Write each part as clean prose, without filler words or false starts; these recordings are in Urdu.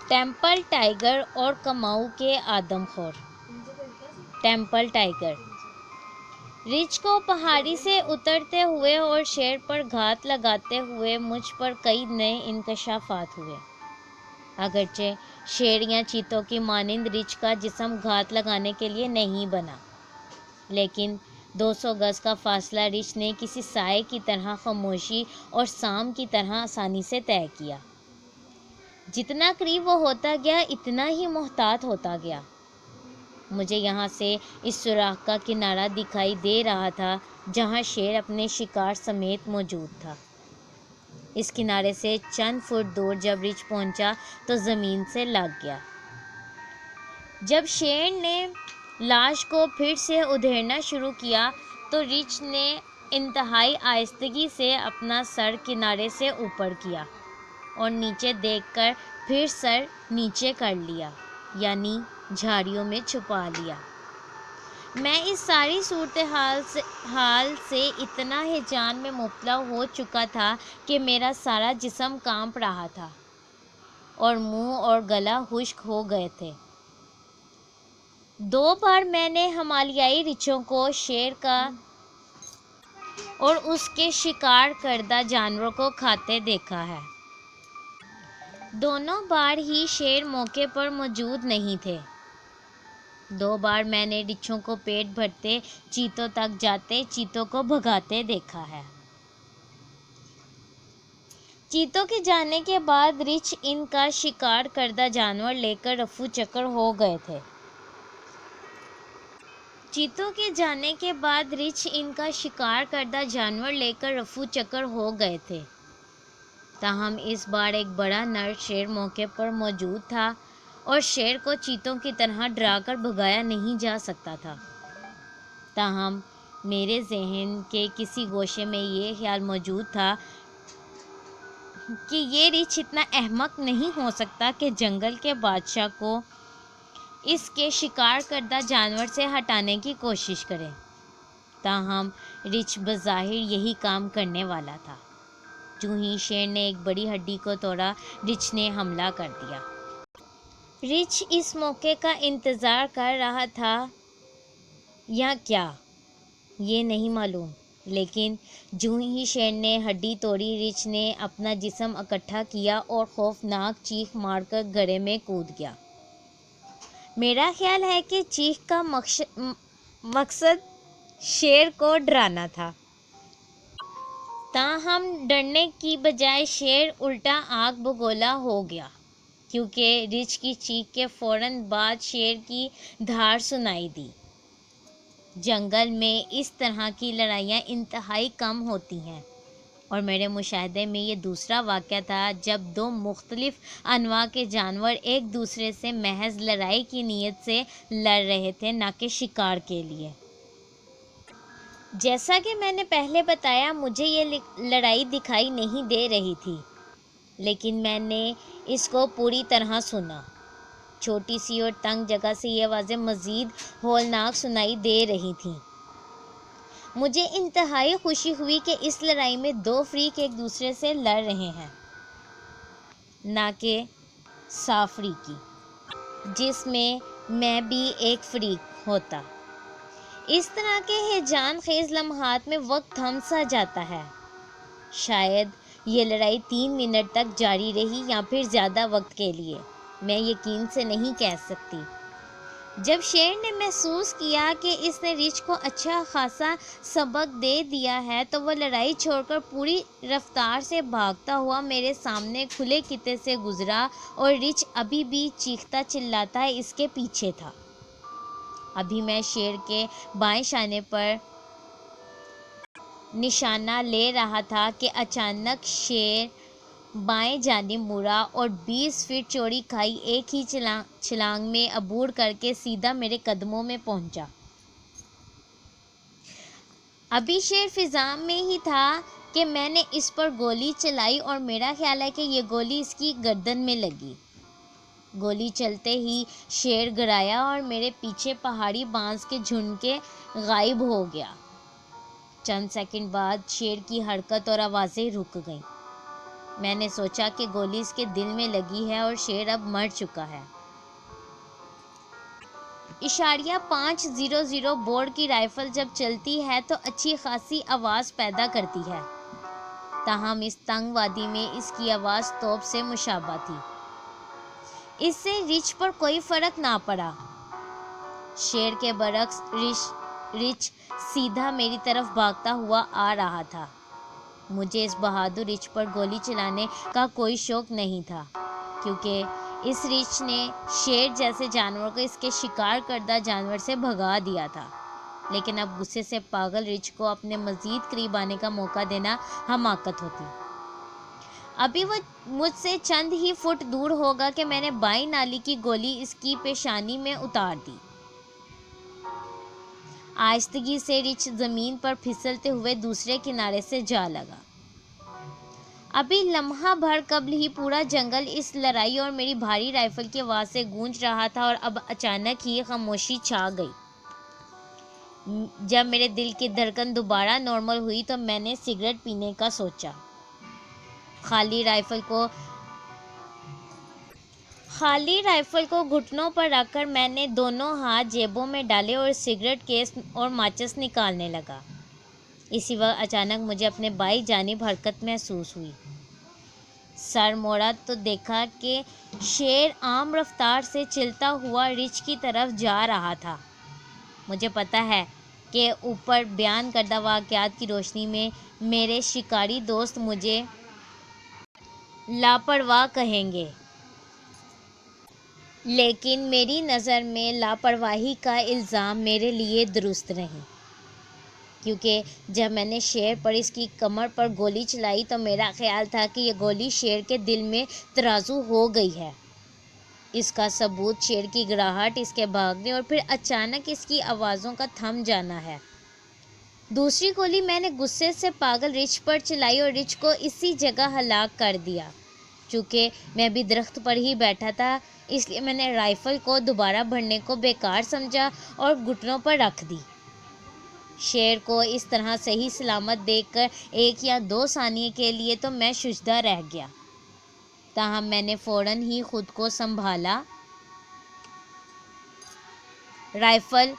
ٹیمپل ٹائیگر اور کماؤ کے آدم خور۔ Temple tiger. رچ کو پہاڑی سے اترتے ہوئے اور شیر پر گھات لگاتے ہوئے مجھ پر کئی نئے انکشافات ہوئے۔ اگرچہ شیر یا چیتوں کی مانند رچ کا جسم گھات لگانے کے لیے نہیں بنا، لیکن 200 گز کا فاصلہ رچ نے کسی سائے کی طرح خاموشی اور سام کی طرح آسانی سے طے کیا۔ جتنا قریب وہ ہوتا گیا اتنا ہی محتاط ہوتا گیا۔ مجھے یہاں سے اس سوراخ کا کنارہ دکھائی دے رہا تھا جہاں شیر اپنے شکار سمیت موجود تھا۔ اس کنارے سے چند فٹ دور جب رچ پہنچا تو زمین سے لگ گیا۔ جب شیر نے لاش کو پھر سے ادھیڑنا شروع کیا تو رچ نے انتہائی آہستگی سے اپنا سر کنارے سے اوپر کیا اور نیچے دیکھ کر پھر سر نیچے کر لیا، یعنی جھاڑیوں میں چھپا لیا۔ میں اس ساری صورتحال سے اتنا ہیجان میں مبتلا ہو چکا تھا کہ میرا سارا جسم کانپ رہا تھا اور منہ اور گلا خشک ہو گئے تھے۔ 2 بار میں نے ہمالیائی رچھوں کو شیر کا اور اس کے شکار کردہ جانوروں کو کھاتے دیکھا ہے۔ دونوں بار ہی شیر موقع پر موجود نہیں تھے۔ 2 بار میں نے رچھوں کو پیٹ بھرتے چیتوں تک جاتے چیتوں کو بھگاتے دیکھا ہے۔ چیتوں کے جانے کے بعد رچھ ان کا شکار کردہ جانور لے کر رفو چکر ہو گئے تھے۔ چیتوں کے جانے کے بعد رچھ ان کا شکار کردہ جانور لے کر رفو چکر ہو گئے تھے۔ تاہم اس بار ایک بڑا نر شیر موقع پر موجود تھا اور شیر کو چیتوں کی طرح ڈرا کر بھگایا نہیں جا سکتا تھا۔ تاہم میرے ذہن کے کسی گوشے میں یہ خیال موجود تھا کہ یہ رچھ اتنا احمق نہیں ہو سکتا کہ جنگل کے بادشاہ کو اس کے شکار کردہ جانور سے ہٹانے کی کوشش کرے۔ تاہم رچھ بظاہر یہی کام کرنے والا تھا۔ جو ہی شیر نے ایک بڑی ہڈی کو توڑا، رچھ نے حملہ کر دیا۔ رچھ اس موقع کا انتظار کر رہا تھا یا کیا، یہ نہیں معلوم، لیکن جو ہی شیر نے ہڈی توڑی، رچھ نے اپنا جسم اکٹھا کیا اور خوفناک چیخ مار کر گڑھے میں کود گیا۔ میرا خیال ہے کہ چیخ کا مقصد شیر کو ڈرانا تھا۔ تاہم ڈرنے کی بجائے شیر الٹا آگ بگولا ہو گیا، کیونکہ رچھ کی چیخ کے فوراً بعد شیر کی دھاڑ سنائی دی۔ جنگل میں اس طرح کی لڑائیاں انتہائی کم ہوتی ہیں، اور میرے مشاہدے میں یہ دوسرا واقعہ تھا جب 2 مختلف انواع کے جانور ایک دوسرے سے محض لڑائی کی نیت سے لڑ رہے تھے، نہ کہ شکار کے لیے۔ جیسا کہ میں نے پہلے بتایا، مجھے یہ لڑائی دکھائی نہیں دے رہی تھی، لیکن میں نے اس کو پوری طرح سنا۔ چھوٹی سی اور تنگ جگہ سے یہ آوازیں مزید ہولناک سنائی دے رہی تھیں۔ مجھے انتہائی خوشی ہوئی کہ اس لڑائی میں 2 فریق ایک دوسرے سے لڑ رہے ہیں، نہ کہ سافریقی، جس میں بھی ایک فریق ہوتا۔ اس طرح کے ہیجان خیز لمحات میں وقت تھم سا جاتا ہے۔ شاید یہ لڑائی 3 منٹ تک جاری رہی یا پھر زیادہ وقت کے لیے، میں یقین سے نہیں کہہ سکتی۔ جب شیر نے محسوس کیا کہ اس نے رچھ کو اچھا خاصا سبق دے دیا ہے تو وہ لڑائی چھوڑ کر پوری رفتار سے بھاگتا ہوا میرے سامنے کھلے خطے سے گزرا، اور رچھ ابھی بھی چیختا چلاتا اس کے پیچھے تھا۔ ابھی میں شیر کے بائیں شانے پر نشانہ لے رہا تھا کہ اچانک شیر بائیں جانب مڑا اور 20 فٹ چوڑی کھائی ایک ہی چھلانگ میں عبور کر کے سیدھا میرے قدموں میں پہنچا۔ ابھی شیر فضا میں ہی تھا کہ میں نے اس پر گولی چلائی، اور میرا خیال ہے کہ یہ گولی اس کی گردن میں لگی۔ گولی چلتے ہی شیر گڑایا اور میرے پیچھے پہاڑی بانس کے جھنڈ کے غائب ہو گیا۔ چند سیکنڈ بعد شیر کی حرکت اور آوازیں رک گئیں۔ میں نے سوچا کہ گولی اس کے دل میں لگی ہے اور شیر اب مر چکا ہے۔ .500 بور کی رائفل جب چلتی ہے تو اچھی خاصی آواز پیدا کرتی ہے، تاہم اس تنگ وادی میں اس کی آواز توپ سے مشابہ تھی۔ اس سے رچ پر کوئی فرق نہ پڑا۔ شیر کے برعکس رچ سیدھا میری طرف بھاگتا ہوا آ رہا تھا۔ مجھے اس بہادر رچ پر گولی چلانے کا کوئی شوق نہیں تھا، کیونکہ اس رچ نے شیر جیسے جانور کو اس کے شکار کردہ جانور سے بھگا دیا تھا، لیکن اب غصے سے پاگل رچ کو اپنے مزید قریب آنے کا موقع دینا حماقت ہوتی۔ ابھی وہ مجھ سے چند ہی فٹ دور ہوگا کہ میں نے بائیں نالی کی گولی اس کی پیشانی میں اتار دی۔ آہستگی سے رچ زمین پر پھسلتے ہوئے دوسرے کنارے سے جا لگا۔ ابھی لمحہ بھر قبل ہی پورا جنگل اس لڑائی اور میری بھاری رائفل کی آواز سے گونج رہا تھا، اور اب اچانک ہی خاموشی چھا گئی۔ جب میرے دل کی دھڑکن دوبارہ نارمل ہوئی تو میں نے سگریٹ پینے کا سوچا۔ خالی رائفل کو گھٹنوں پر رکھ کر میں نے دونوں ہاتھ جیبوں میں ڈالے اور سگریٹ کیس اور ماچس نکالنے لگا۔ اسی وقت اچانک مجھے اپنے بائیں جانب حرکت محسوس ہوئی۔ سر موڑا تو دیکھا کہ شیر عام رفتار سے چلتا ہوا رچ کی طرف جا رہا تھا۔ مجھے پتا ہے کہ اوپر بیان کردہ واقعات کی روشنی میں میرے شکاری دوست مجھے لاپرواہ کہیں گے، لیکن میری نظر میں لاپرواہی کا الزام میرے لیے درست نہیں، کیونکہ جب میں نے شیر پر اس کی کمر پر گولی چلائی تو میرا خیال تھا کہ یہ گولی شیر کے دل میں ترازو ہو گئی ہے۔ اس کا ثبوت شیر کی گڑاہٹ، اس کے بھاگنے اور پھر اچانک اس کی آوازوں کا تھم جانا ہے۔ دوسری گولی میں نے غصے سے پاگل رچ پر چلائی اور رچ کو اسی جگہ ہلاک کر دیا۔ چونکہ میں بھی درخت پر ہی بیٹھا تھا، اس لیے میں نے رائفل کو دوبارہ بھرنے کو بیکار سمجھا اور گھٹنوں پر رکھ دی۔ شیر کو اس طرح صحیح سلامت دیکھ کر 1 یا 2 ثانیے کے لیے تو میں شجدہ رہ گیا، تاہم میں نے فوراً ہی خود کو سنبھالا۔ رائفل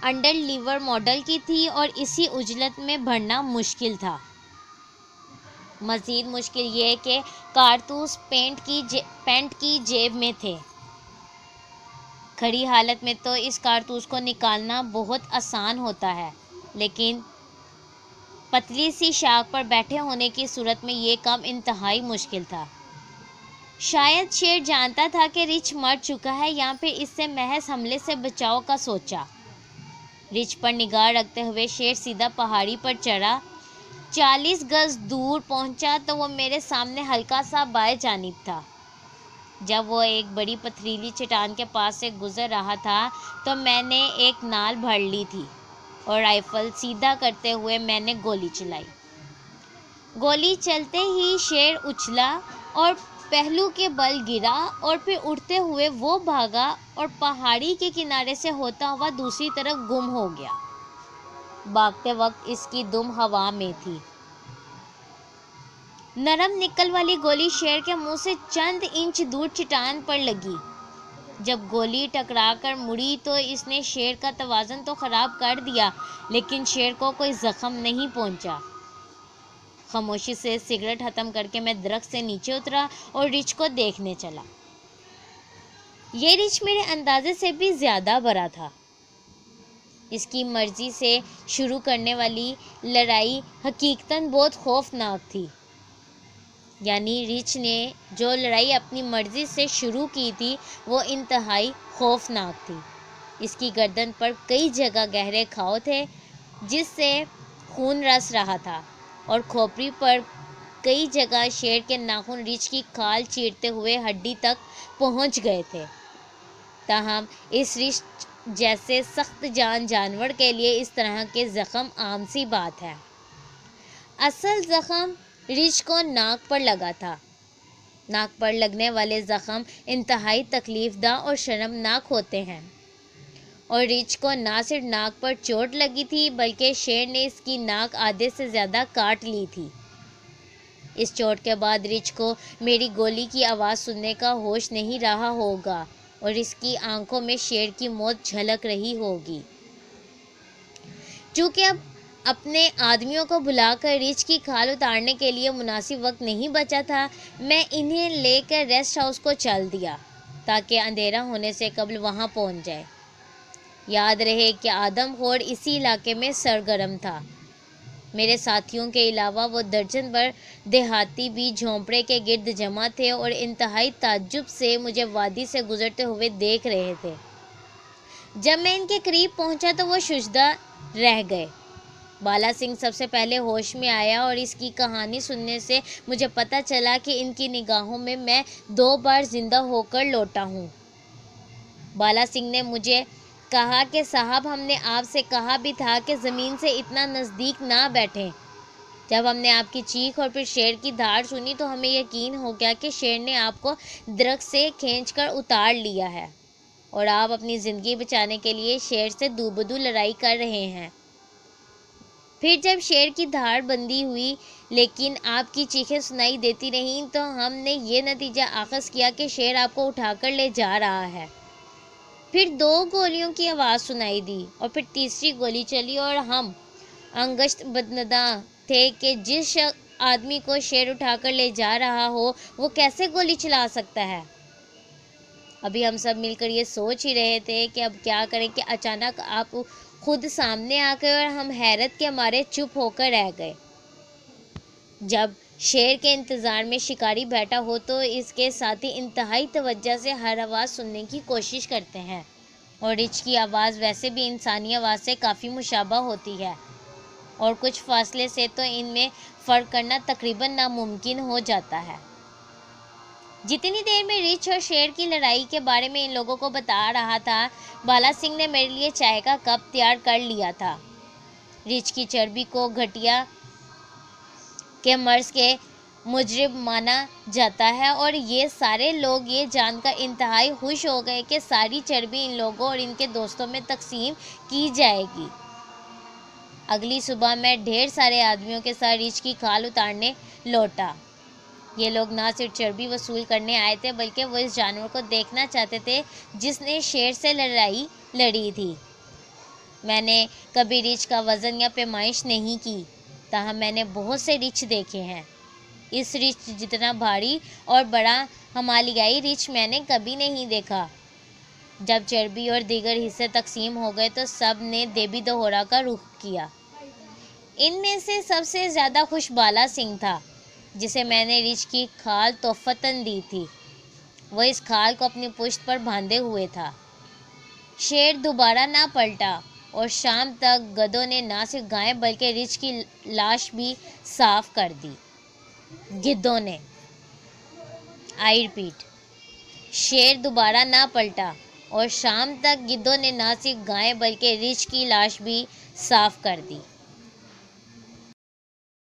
انڈر لیور ماڈل کی تھی اور اسی عجلت میں بھرنا مشکل تھا۔ مزید مشکل یہ کہ کارتوس پینٹ کی جیب میں تھے۔ کھڑی حالت میں تو اس کارتوس کو نکالنا بہت آسان ہوتا ہے، لیکن پتلی سی شاخ پر بیٹھے ہونے کی صورت میں یہ کام انتہائی مشکل تھا۔ شاید شیر جانتا تھا کہ رچ مر چکا ہے یا پھر اس سے محض حملے سے بچاؤ کا سوچا۔ رچ پر نگاہ رکھتے ہوئے شیر سیدھا پہاڑی پر چڑھا۔ 40 گز دور پہنچا تو وہ میرے سامنے ہلکا سا بائیں جانب تھا۔ جب وہ ایک بڑی پتھریلی چٹان کے پاس سے گزر رہا تھا تو میں نے ایک نال بھر لی تھی اور رائفل سیدھا کرتے ہوئے میں نے گولی چلائی۔ گولی چلتے ہی شیر اچھلا اور پہلو کے بل گرا اور پھر اٹھتے ہوئے وہ بھاگا اور پہاڑی کے کنارے سے ہوتا ہوا دوسری طرف گم ہو گیا۔ بھاگتے وقت اس کی دم ہوا میں تھی۔ نرم نکل والی گولی شیر کے منہ سے چند انچ دور چٹان پر لگی۔ جب گولی ٹکرا کر مڑی تو اس نے شیر کا توازن تو خراب کر دیا، لیکن شیر کو کوئی زخم نہیں پہنچا۔ خاموشی سے سگریٹ ختم کر کے میں درخت سے نیچے اترا اور رچ کو دیکھنے چلا۔ یہ رچ میرے اندازے سے بھی زیادہ بڑا تھا۔ اس کی مرضی سے شروع کرنے والی لڑائی حقیقتاً بہت خوفناک تھی۔ یعنی رچ نے جو لڑائی اپنی مرضی سے شروع کی تھی وہ انتہائی خوفناک تھی۔ اس کی گردن پر کئی جگہ گہرے گھاؤ تھے جس سے خون رس رہا تھا، اور کھوپڑی پر کئی جگہ شیر کے ناخن رچ کی کھال چیرتے ہوئے ہڈی تک پہنچ گئے تھے۔ تاہم اس رچ جیسے سخت جان جانور کے لیے اس طرح کے زخم عام سی بات ہے۔ اصل زخم رچ کو ناک پر لگا تھا۔ ناک پر لگنے والے زخم انتہائی تکلیف دہ اور شرمناک ہوتے ہیں، اور رچ کو نہ صرف ناک پر چوٹ لگی تھی بلکہ شیر نے اس کی ناک آدھے سے زیادہ کاٹ لی تھی۔ اس چوٹ کے بعد رچ کو میری گولی کی آواز سننے کا ہوش نہیں رہا ہوگا اور اس کی آنکھوں میں شیر کی موت جھلک رہی ہوگی۔ چونکہ اب اپنے آدمیوں کو بلا کر رچ کی کھال اتارنے کے لیے مناسب وقت نہیں بچا تھا، میں انہیں لے کر ریسٹ ہاؤس کو چل دیا تاکہ اندھیرا ہونے سے قبل وہاں پہنچ جائے۔ یاد رہے کہ آدم خور اسی علاقے میں سرگرم تھا۔ میرے ساتھیوں کے علاوہ وہ درجن بھر دیہاتی بھی جھونپڑے کے گرد جمع تھے اور انتہائی تعجب سے مجھے وادی سے گزرتے ہوئے دیکھ رہے تھے۔ جب میں ان کے قریب پہنچا تو وہ ششدر رہ گئے۔ بالا سنگھ سب سے پہلے ہوش میں آیا اور اس کی کہانی سننے سے مجھے پتہ چلا کہ ان کی نگاہوں میں 2 بار زندہ ہو کر لوٹا ہوں۔ بالا سنگھ نے مجھے کہا کہ صاحب، ہم نے آپ سے کہا بھی تھا کہ زمین سے اتنا نزدیک نہ بیٹھیں۔ جب ہم نے آپ کی چیخ اور پھر شیر کی دھاڑ سنی تو ہمیں یقین ہو گیا کہ شیر نے آپ کو درخت سے کھینچ کر اتار لیا ہے اور آپ اپنی زندگی بچانے کے لیے شیر سے دو بدو لڑائی کر رہے ہیں۔ پھر جب شیر کی دھاڑ بندی ہوئی لیکن آپ کی چیخیں سنائی دیتی رہیں تو ہم نے یہ نتیجہ اخذ کیا کہ شیر آپ کو اٹھا کر لے جا رہا ہے۔ پھر 2 گولیوں کی آواز سنائی دی اور پھر تیسری گولی چلی اور ہم انگشت بدنداں تھے کہ جس آدمی کو شیر اٹھا کر لے جا رہا ہو وہ کیسے گولی چلا سکتا ہے۔ ابھی ہم سب مل کر یہ سوچ ہی رہے تھے کہ اب کیا کریں کہ اچانک آپ خود سامنے آ گئے اور ہم حیرت کے مارے چپ ہو کر رہ گئے۔ جب شیر کے انتظار میں شکاری بیٹھا ہو تو اس کے ساتھی انتہائی توجہ سے ہر آواز سننے کی کوشش کرتے ہیں اور رچ کی آواز ویسے بھی انسانی آواز سے کافی مشابہ ہوتی ہے اور کچھ فاصلے سے تو ان میں فرق کرنا تقریباً ناممکن ہو جاتا ہے۔ جتنی دیر میں رچ اور شیر کی لڑائی کے بارے میں ان لوگوں کو بتا رہا تھا، بالا سنگھ نے میرے لیے چائے کا کپ تیار کر لیا تھا۔ رچ کی چربی کو گٹھیا کے مرض کے مجرب مانا جاتا ہے اور یہ سارے لوگ یہ جان کر انتہائی خوش ہو گئے کہ ساری چربی ان لوگوں اور ان کے دوستوں میں تقسیم کی جائے گی۔ اگلی صبح میں ڈھیر سارے آدمیوں کے ساتھ رچ کی کھال اتارنے لوٹا۔ یہ لوگ نہ صرف چربی وصول کرنے آئے تھے بلکہ وہ اس جانور کو دیکھنا چاہتے تھے جس نے شیر سے لڑائی لڑی تھی۔ میں نے کبھی رچ کا وزن یا پیمائش نہیں کی، تاہم میں نے بہت سے رچ دیکھے ہیں۔ اس رچ جتنا بھاری اور بڑا ہمالیائی رچ میں نے کبھی نہیں دیکھا۔ جب چربی اور دیگر حصے تقسیم ہو گئے تو سب نے دیبی دہورا کا رخ کیا۔ ان میں سے سب سے زیادہ خوش بالا سنگھ تھا جسے میں نے رچ کی کھال تحفتاً دی تھی۔ وہ اس کھال کو اپنی پشت پر باندھے ہوئے تھا۔ شیر دوبارہ نہ پلٹا اور شام تک گدھوں نے نہ صرف گائے بلکہ رچ کی لاش بھی صاف کر دی۔ گدھوں نے، آئی ریپیٹ، شیر دوبارہ نہ پلٹا اور شام تک گدھوں نے نہ صرف گائے بلکہ رچ کی لاش بھی صاف کر دی۔